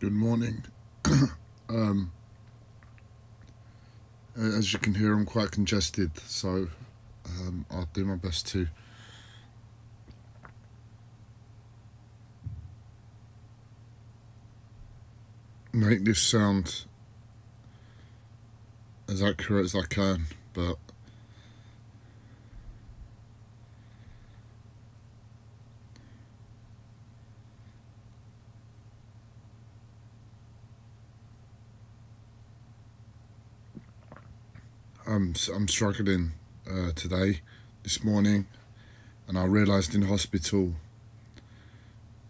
Good morning. um, as you can hear, I'm quite congested, so I'll do my best to make this sound as accurate as I can, but I'm struggling today, this morning, and I realised in hospital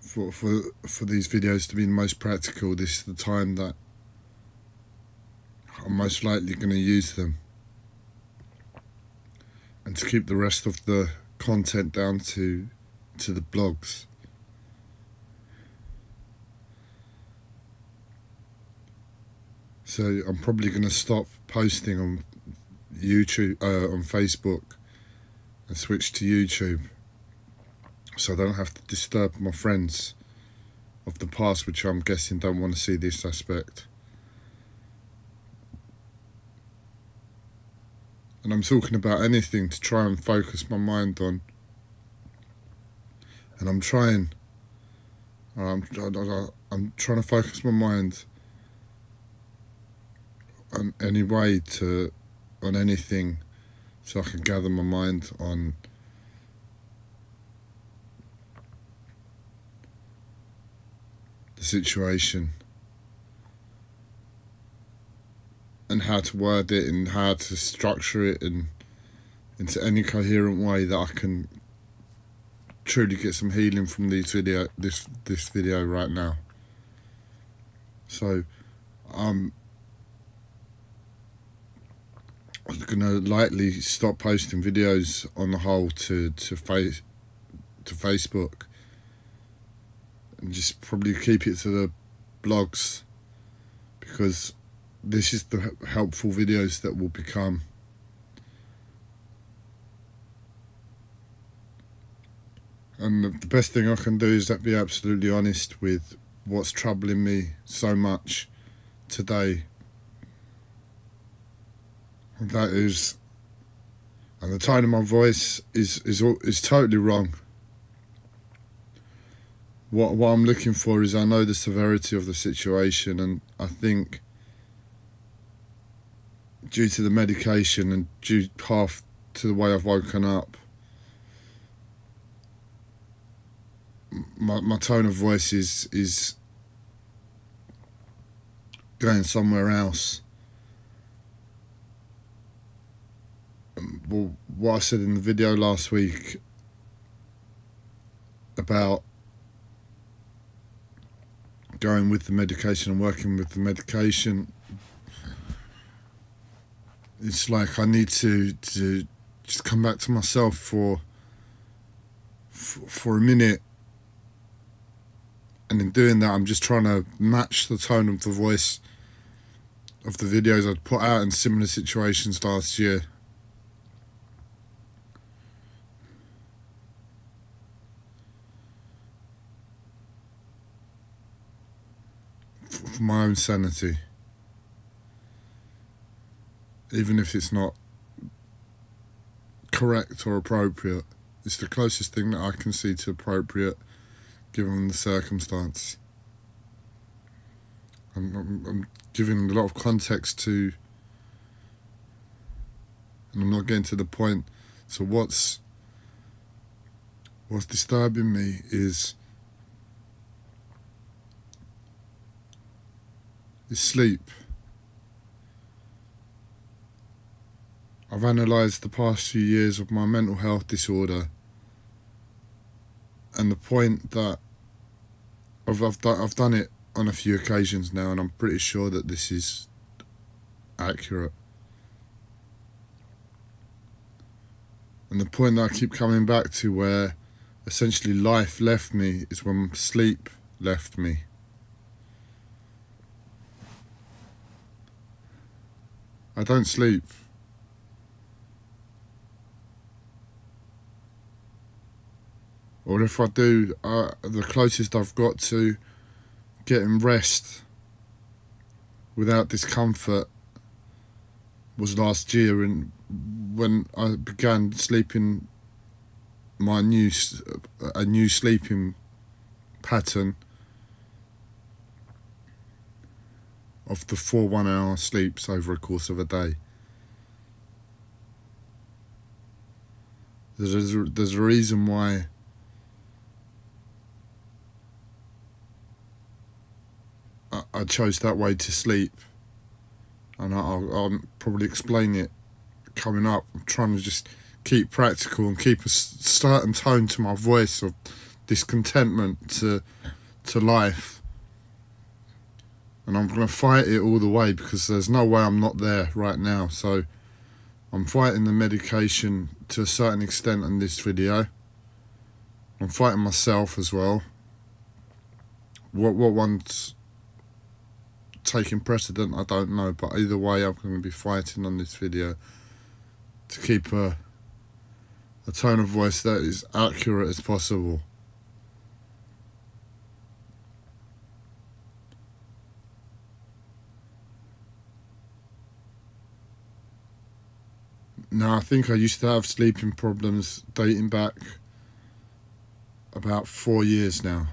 for these videos to be the most practical, this is the time that I'm most likely going to use them, and to keep the rest of the content down to the blogs. So I'm probably going to stop posting on YouTube, on Facebook, and switch to YouTube, so I don't have to disturb my friends of the past, which I'm guessing don't want to see this aspect. And I'm talking about anything to try and focus my mind on, and I'm trying to focus my mind on any way on anything, so I can gather my mind on the situation and how to word it and how to structure it and into any coherent way that I can truly get some healing from this video right now. So I'm gonna lightly stop posting videos on the whole to Facebook, and just probably keep it to the blogs, because this is the helpful videos that will become. And the best thing I can do is be absolutely honest with what's troubling me so much today. And that is, and the tone of my voice is totally wrong. What I'm looking for is, I know the severity of the situation, and I think due to the medication and due half to the way I've woken up, my tone of voice is going somewhere else. Well, what I said in the video last week about going with the medication and working with the medication, it's like I need to just come back to myself for a minute, and in doing that I'm just trying to match the tone of the voice of the videos I'd put out in similar situations last year. For my own sanity, even if it's not correct or appropriate, it's the closest thing that I can see to appropriate given the circumstance. I'm giving a lot of context to, and I'm not getting to the point. So what's disturbing me is sleep. I've analysed the past few years of my mental health disorder, and the point that I've done it on a few occasions now, and I'm pretty sure that this is accurate. And the point that I keep coming back to, where essentially life left me, is when sleep left me. I don't sleep. Or if I do, the closest I've got to getting rest without discomfort was last year, and when I began sleeping a new sleeping pattern of the 4 1-hour sleeps over a course of a day. There's a reason why I chose that way to sleep, and I'll probably explain it coming up. I'm trying to just keep practical and keep a certain tone to my voice of discontentment to life, and I'm going to fight it all the way, because there's no way I'm not there right now. So I'm fighting the medication to a certain extent in this video. I'm fighting myself as well. What one's taking precedent, I don't know, but either way I'm going to be fighting on this video to keep a tone of voice that is accurate as possible. Now, I think I used to have sleeping problems dating back about 4 years now.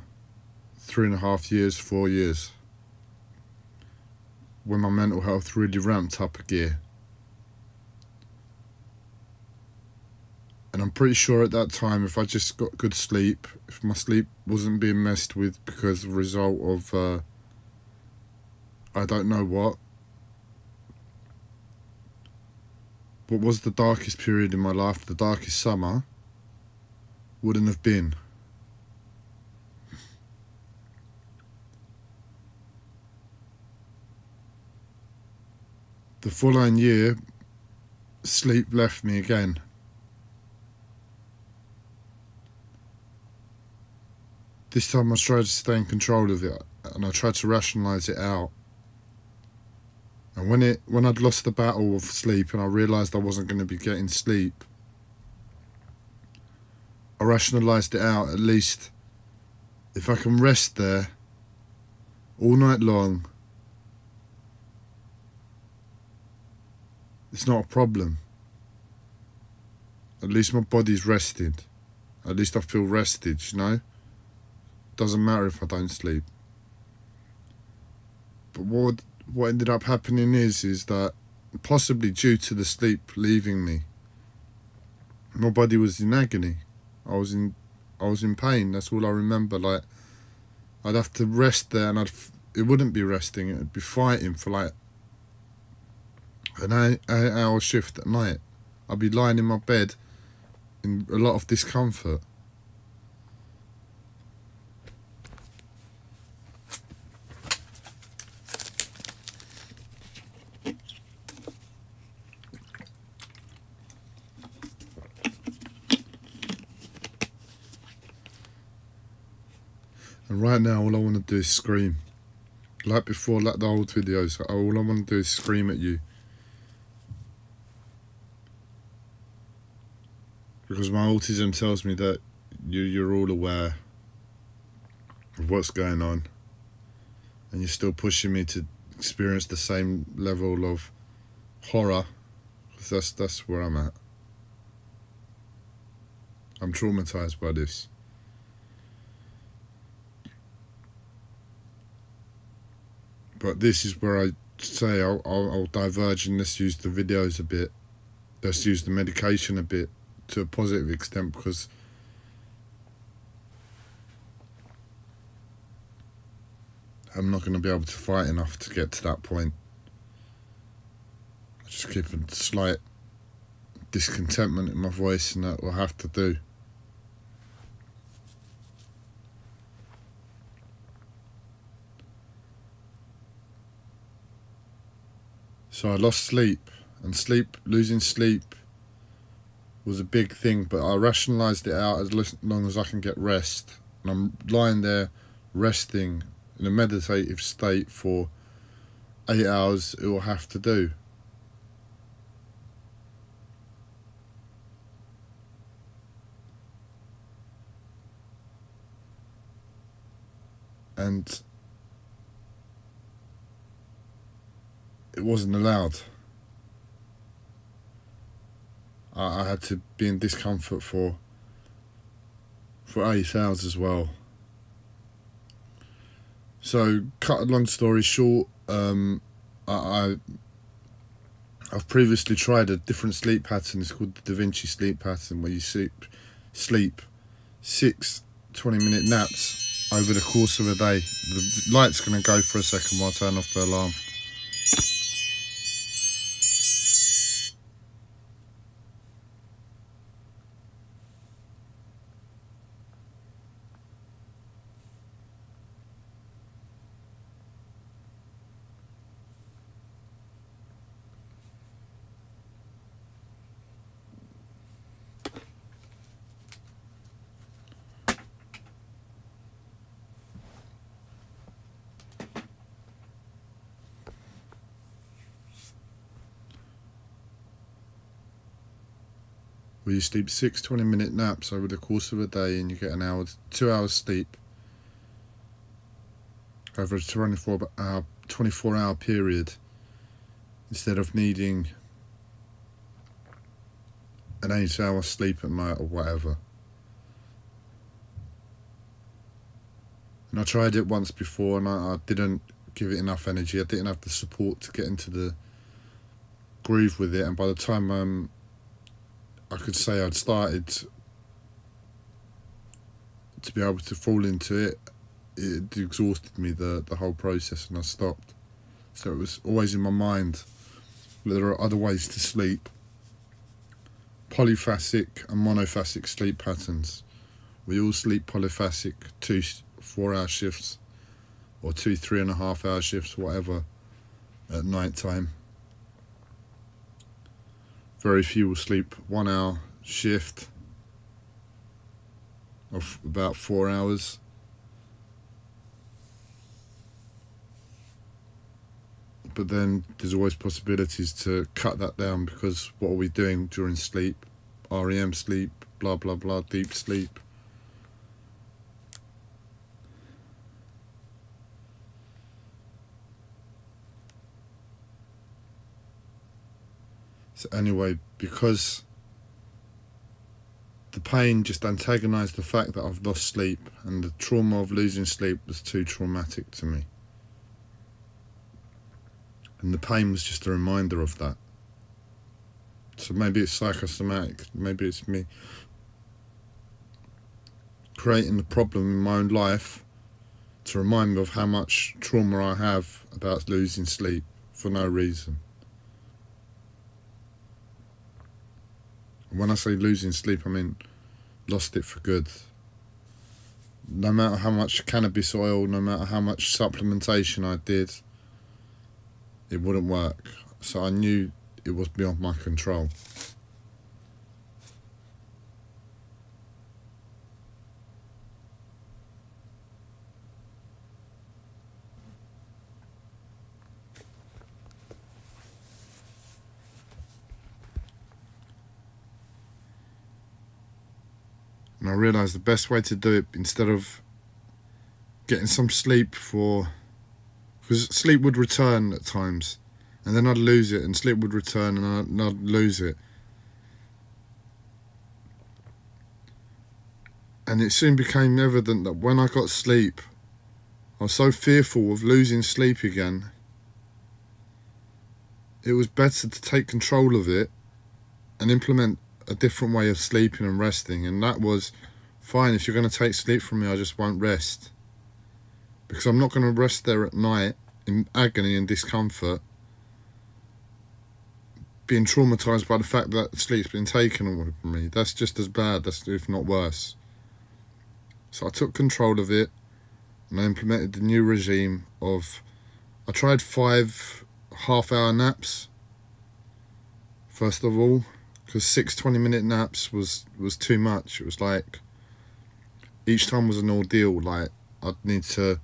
3.5 years, 4 years. When my mental health really ramped up a gear. And I'm pretty sure at that time, if I just got good sleep, if my sleep wasn't being messed with because of the result of I don't know what was the darkest period in my life, the darkest summer, wouldn't have been. The following year, sleep left me again. This time I tried to stay in control of it, and I tried to rationalise it out. And when I'd lost the battle of sleep and I realised I wasn't going to be getting sleep, I rationalised it out. At least if I can rest there all night long, it's not a problem. At least my body's rested. At least I feel rested, you know? Doesn't matter if I don't sleep. But what ended up happening is that, possibly due to the sleep leaving me, my body was in agony. I was in pain. That's all I remember. Like, I'd have to rest there, and it wouldn't be resting. It'd be fighting for like an 8-hour shift at night. I'd be lying in my bed in a lot of discomfort. And right now, all I want to do is scream. Like before, like the old videos, all I want to do is scream at you. Because my autism tells me that you're all aware of what's going on, and you're still pushing me to experience the same level of horror. That's where I'm at. I'm traumatized by this. But this is where I say I'll diverge, and let's use the videos a bit. Let's use the medication a bit to a positive extent, because I'm not going to be able to fight enough to get to that point. I just keep a slight discontentment in my voice, and that will have to do. So I lost sleep, and losing sleep was a big thing, but I rationalised it out as long as I can get rest. And I'm lying there resting in a meditative state for 8 hours. It will have to do. And it wasn't allowed. I had to be in discomfort for 8 hours as well. So, cut a long story short, I've previously tried a different sleep pattern. It's called the Da Vinci sleep pattern, where you sleep 6 20-minute naps over the course of a day. The light's going to go for a second while I turn off the alarm. Where you sleep 6 20-minute naps over the course of a day, and you get 2 hours sleep over a 24-hour period, instead of needing an 8-hour sleep at night or whatever. And I tried it once before, and I didn't give it enough energy. I didn't have the support to get into the groove with it, and by the time I could say I'd started to be able to fall into it, it exhausted me, the whole process, and I stopped. So it was always in my mind that there are other ways to sleep. Polyphasic and monophasic sleep patterns. We all sleep polyphasic, 2 4-hour shifts, or 2 3.5-hour shifts, whatever, at night time. Very few will sleep 1-hour shift of about 4 hours. But then there's always possibilities to cut that down, because what are we doing during sleep? REM sleep, blah blah blah, deep sleep. So anyway, because the pain just antagonised the fact that I've lost sleep, and the trauma of losing sleep was too traumatic to me. And the pain was just a reminder of that. So maybe it's psychosomatic, maybe it's me creating the problem in my own life to remind me of how much trauma I have about losing sleep for no reason. When I say losing sleep, I mean lost it for good. No matter how much cannabis oil, no matter how much supplementation I did, it wouldn't work. So I knew it was beyond my control. And I realised the best way to do it, instead of getting some sleep because sleep would return at times, and then I'd lose it, and sleep would return, and I'd lose it. And it soon became evident that when I got sleep, I was so fearful of losing sleep again, it was better to take control of it and implement a different way of sleeping and resting. And that was, fine, if you're going to take sleep from me, I just won't rest. Because I'm not going to rest there at night in agony and discomfort, being traumatised by the fact that sleep's been taken away from me. That's just as bad, that's if not worse. So I took control of it, and I implemented the new regime of, I tried 5 half-hour naps, first of all, because 6 20-minute naps was too much. It was like, each time was an ordeal. Like, I'd need to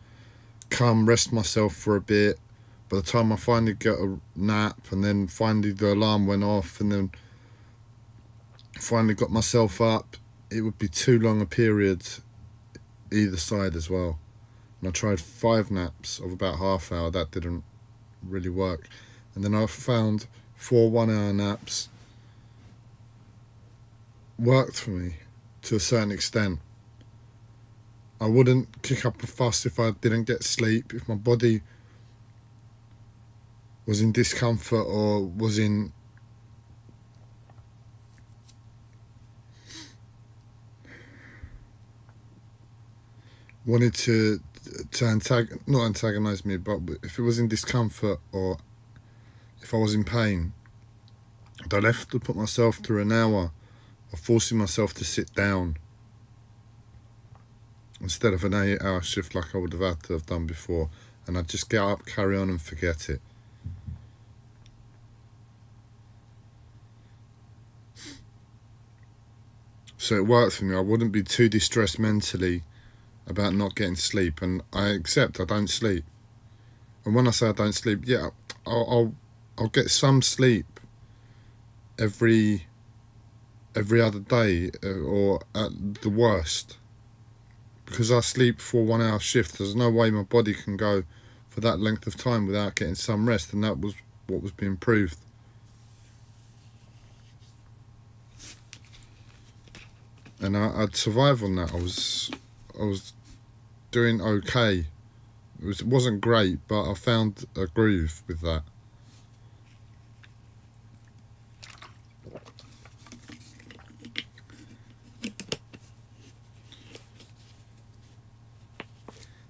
come rest myself for a bit. By the time I finally get a nap, and then finally the alarm went off, and then finally got myself up, it would be too long a period either side as well. And I tried 5 naps of about half hour. That didn't really work. And then I found 4 1-hour naps worked for me to a certain extent. I wouldn't kick up a fuss if I didn't get sleep, if my body was in discomfort or was in wanted to not antagonize me, but if it was in discomfort or if I was in pain, I'd have to put myself through an hour of forcing myself to sit down instead of an 8-hour shift like I would have had to have done before, and I'd just get up, carry on and forget it. So it worked for me. I wouldn't be too distressed mentally about not getting sleep, and I accept I don't sleep. And when I say I don't sleep, yeah, I'll get some sleep every other day, or at the worst, because I sleep for 1-hour shift. There's no way my body can go for that length of time without getting some rest, and that was what was being proved. And I'd survive on that. I was doing okay. It wasn't great, but I found a groove with that.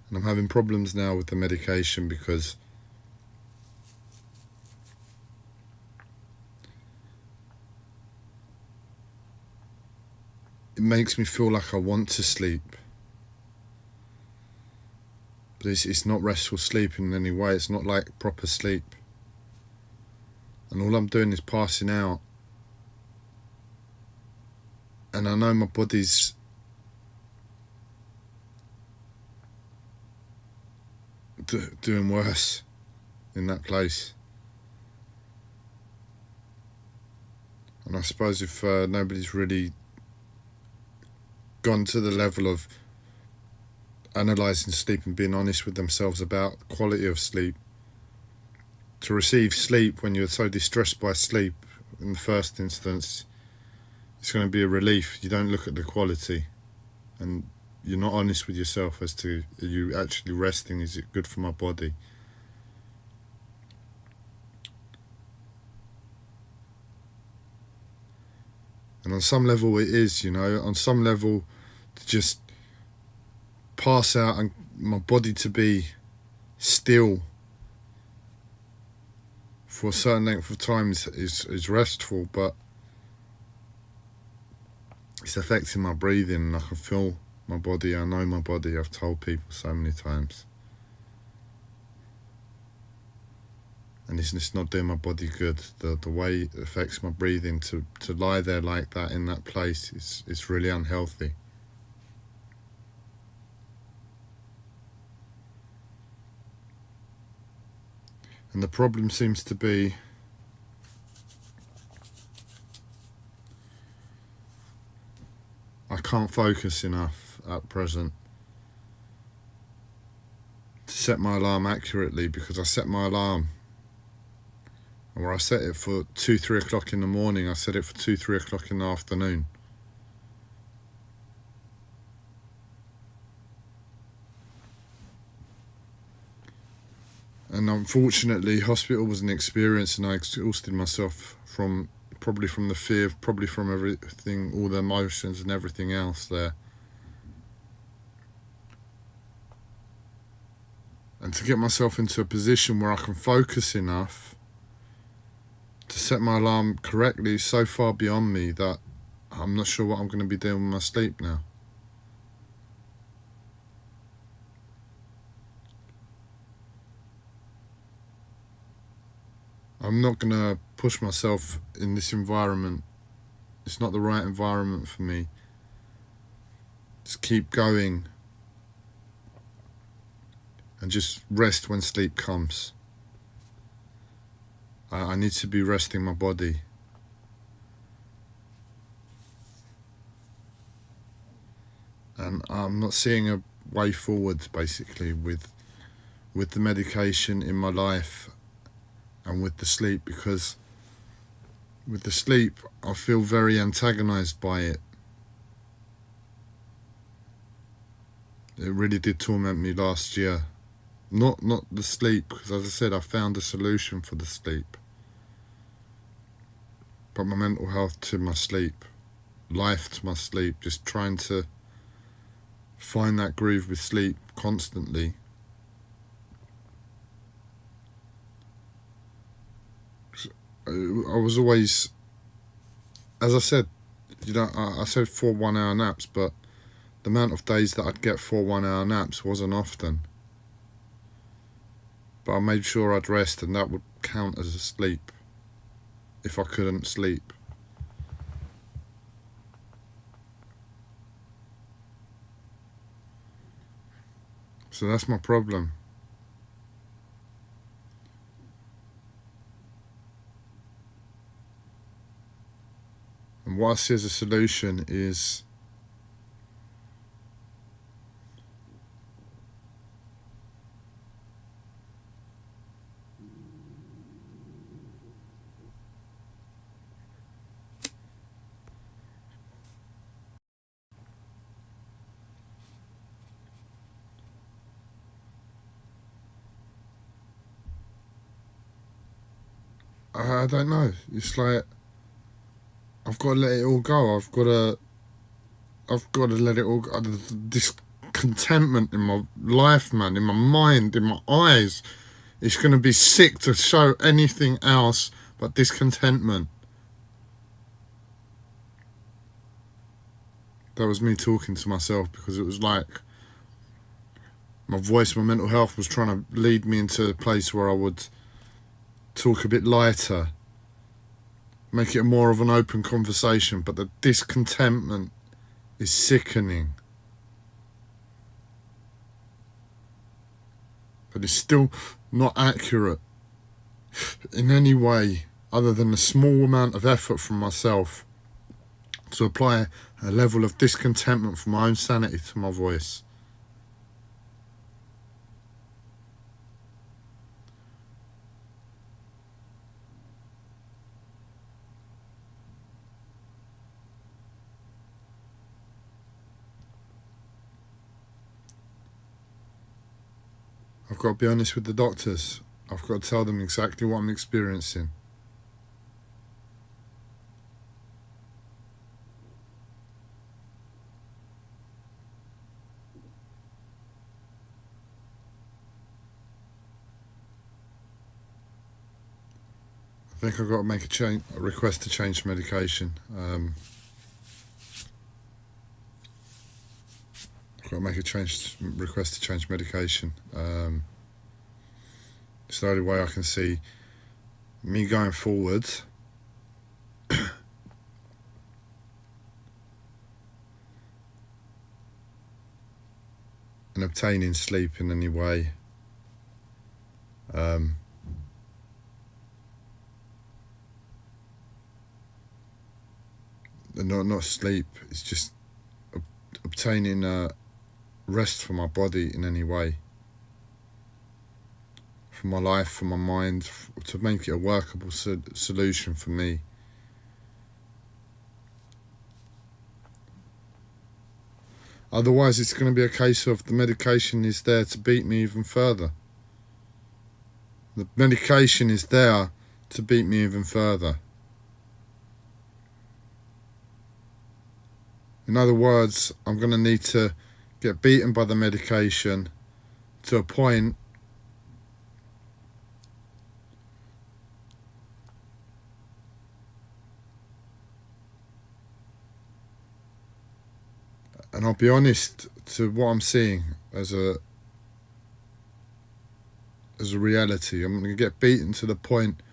And I'm having problems now with the medication because it makes me feel like I want to sleep. But it's not restful sleep in any way. It's not like proper sleep. And all I'm doing is passing out. And I know my body's doing worse in that place. And I suppose if nobody's really gone to the level of analysing sleep and being honest with themselves about the quality of sleep, to receive sleep when you're so distressed by sleep in the first instance, it's going to be a relief. You don't look at the quality, and you're not honest with yourself as to, are you actually resting? Is it good for my body? And on some level it is, on some level, to just pass out and my body to be still for a certain length of time is restful, but it's affecting my breathing. I can feel my body. I know my body. I've told people so many times. And it's just not doing my body good. The way it affects my breathing, to lie there like that in that place, it's really unhealthy. And the problem seems to be I can't focus enough at present to set my alarm accurately, because I set my alarm, and where I set it for 2-3 o'clock in the morning, I set it for 2-3 o'clock in the afternoon. And unfortunately, hospital was an experience, and I exhausted myself probably from the fear, probably from everything, all the emotions and everything else there. And to get myself into a position where I can focus enough to set my alarm correctly is so far beyond me that I'm not sure what I'm going to be doing with my sleep now. I'm not going to push myself in this environment. It's not the right environment for me. Just keep going and just rest when sleep comes. I need to be resting my body. And I'm not seeing a way forward, basically, with the medication in my life and with the sleep, because with the sleep I feel very antagonized by it. It really did torment me last year. Not the sleep, because as I said, I found a solution for the sleep. But my mental health to my sleep, life to my sleep, just trying to find that groove with sleep constantly. I was always, as I said, I said 4 1-hour naps, but the amount of days that I'd get 4 1-hour naps wasn't often. But I made sure I'd rest, and that would count as a sleep if I couldn't sleep. So that's my problem. And what I see as a solution is I don't know. It's like I've got to let it all go. I've got to let it all go. This contentment in my life, man, in my mind, in my eyes. It's going to be sick to show anything else but discontentment. That was me talking to myself, because it was like my voice, my mental health was trying to lead me into a place where I would talk a bit lighter, make it more of an open conversation, but the discontentment is sickening. But it's still not accurate in any way other than a small amount of effort from myself to apply a level of discontentment for my own sanity to my voice. I've got to be honest with the doctors. I've got to tell them exactly what I'm experiencing. I think I've got to make a request to change medication. I've got to make a request to change medication. It's the only way I can see me going forward and obtaining sleep in any way. Not sleep, it's just obtaining rest for my body in any way, for my life, for my mind, to make it a workable solution for me. Otherwise it's going to be a case of the medication is there to beat me even further. The medication is there to beat me even further. In other words, I'm going to need to get beaten by the medication to a point and I'll be honest to what I'm seeing as a reality. I'm going to get beaten to the point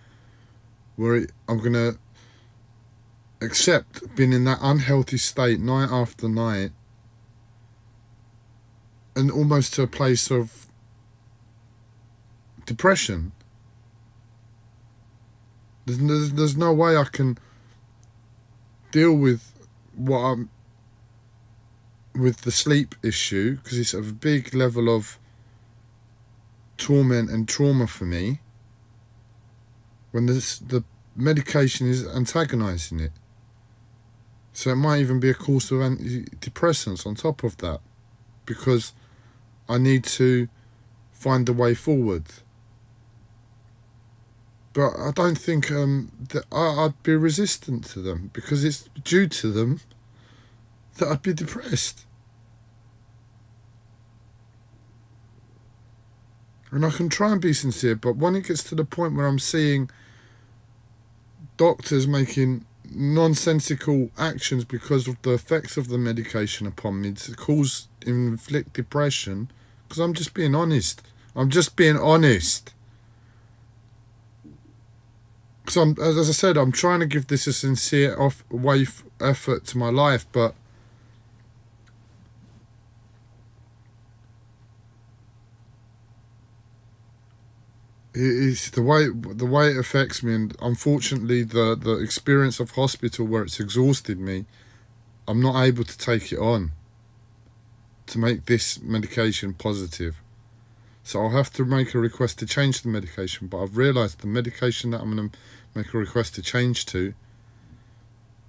where I'm going to accept being in that unhealthy state night after night, and almost to a place of depression. There's no way I can deal with with the sleep issue, because it's a big level of torment and trauma for me. when the medication is antagonizing it. So it might even be a course of antidepressants on top of that, because I need to find a way forward. But I don't think that I'd be resistant to them, because it's due to them that I'd be depressed. And I can try and be sincere, but when it gets to the point where I'm seeing doctors making nonsensical actions because of the effects of the medication upon me to inflict depression, because I'm just being honest. Because as I said, I'm trying to give this a sincere effort to my life, but it's the way it affects me, and unfortunately the experience of hospital where it's exhausted me, I'm not able to take it on to make this medication positive. So I'll have to make a request to change the medication, but I've realised the medication that I'm going to make a request to change to,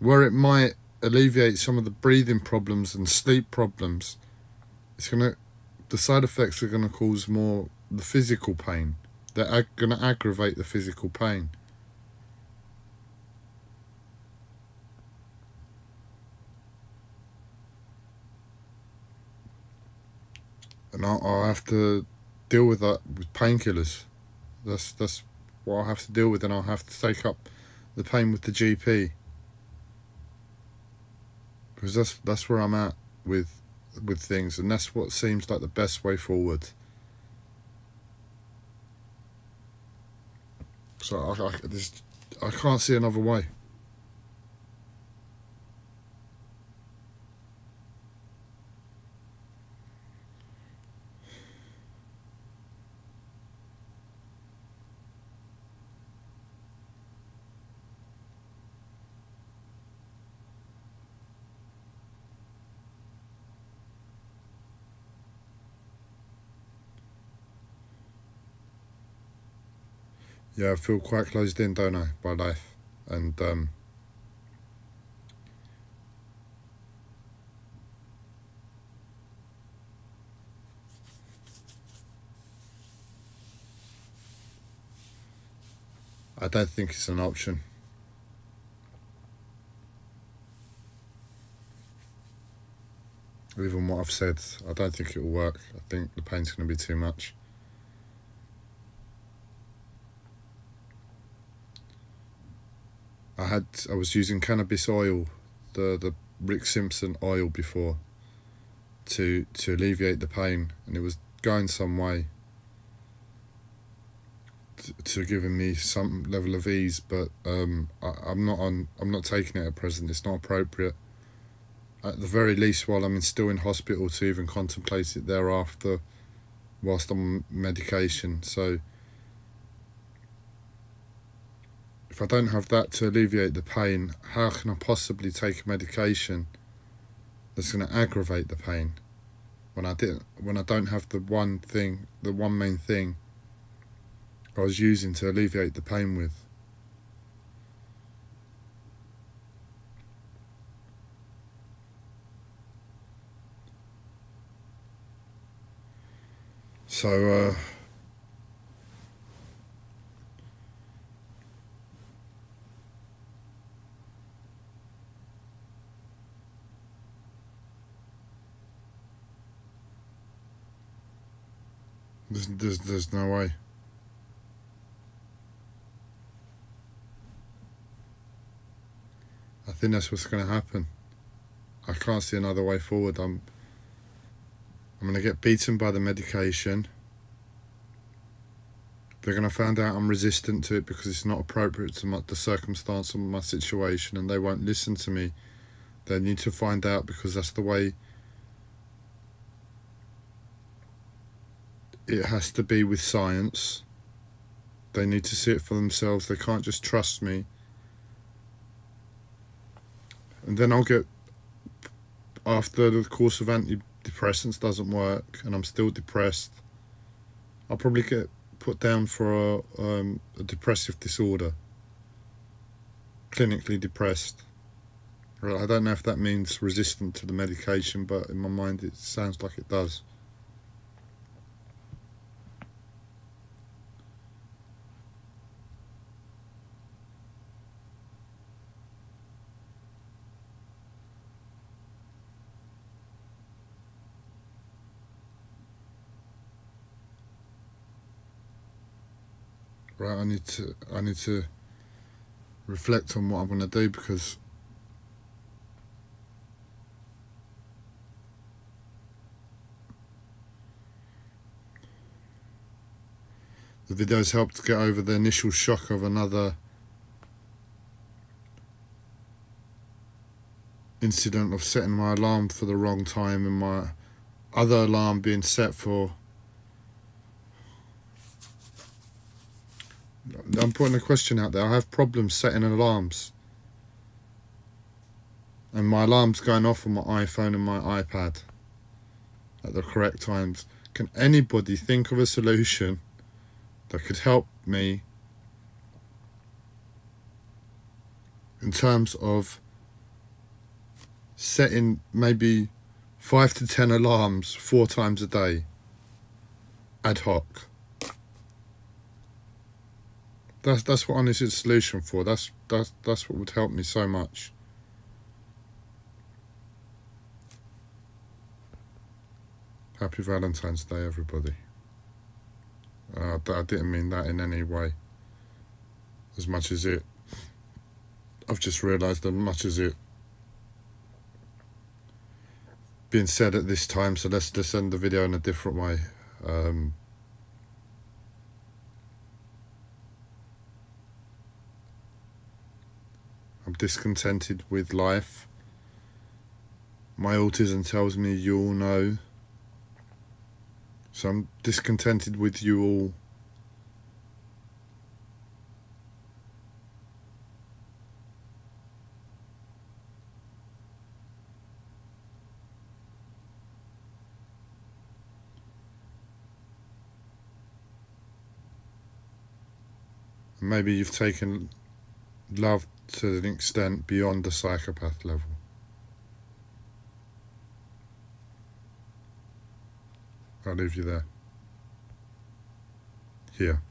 where it might alleviate some of the breathing problems and sleep problems, the side effects are going to cause more the physical pain. They're going to aggravate the physical pain. And I'll have to deal with that with painkillers. That's what I'll have to deal with, and I'll have to take up the pain with the GP. Because that's where I'm at with things, and that's what seems like the best way forward. So I can't see another way. Yeah, I feel quite closed in, don't I, by life, and I don't think it's an option. Even what I've said, I don't think it will work. I think the pain's going to be too much. I was using cannabis oil, the Rick Simpson oil before, to alleviate the pain, and it was going some way to giving me some level of ease. But I'm not taking it at present. It's not appropriate. At the very least, while I'm still in hospital, to even contemplate it thereafter, whilst I'm on medication. So if I don't have that to alleviate the pain, how can I possibly take a medication that's going to aggravate the pain when I don't have the one main thing I was using to alleviate the pain with? So there's no way. I think that's what's going to happen. I can't see another way forward. I'm going to get beaten by the medication. They're going to find out I'm resistant to it because it's not appropriate to the circumstance of my situation, and they won't listen to me. They need to find out, because that's the way it has to be with science. They need to see it for themselves. They can't just trust me. And then I'll get, after the course of antidepressants doesn't work and I'm still depressed, I'll probably get put down for a depressive disorder, clinically depressed. I don't know if that means resistant to the medication, but in my mind it sounds like it does. Right, I need to reflect on what I'm going to do, because the videos helped to get over the initial shock of another incident of setting my alarm for the wrong time, and my other alarm being set for... I'm putting a question out there. I have problems setting alarms, and my alarm's going off on my iPhone and my iPad at the correct times. Can anybody think of a solution that could help me in terms of setting maybe 5 to 10 alarms 4 times a day, ad hoc? That's what I need a solution for. That's what would help me so much. Happy Valentine's Day, everybody. I didn't mean that in any way. As much as it... I've just realised as much as it being said at this time, so let's just end the video in a different way. I'm discontented with life. My autism tells me you all know. So I'm discontented with you all. And maybe you've taken love to an extent beyond the psychopath level. I'll leave you there. Here.